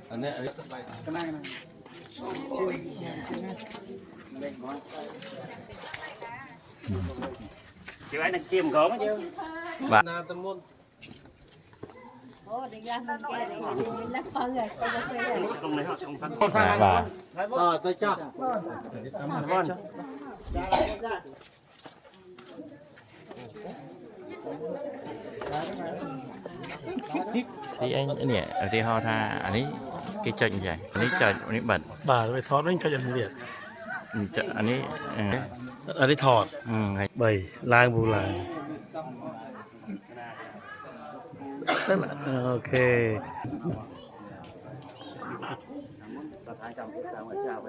อันนี้ก็นั่งชื่อไอ้นักจิ้มของมั้ยเจ้าบ้านนาตะมุนโอ้เด็กยังมันแก่เลยยังนักฟังเลยก็จะเคยเลยตรงไหนครับตรงทางบ้านตัวจ้าบ้านที่anh nè ởที่họ tha anh ấy cái chợ như vậy anh ấy chợ anh ấy bật บ่าไปทอดนั่นก็จะเรียก chợ anh ấy อันนี้ถอดใบล้างบูล้างนั่นแหละโอเคประธานจำพวกสาวหัวเจ้าไป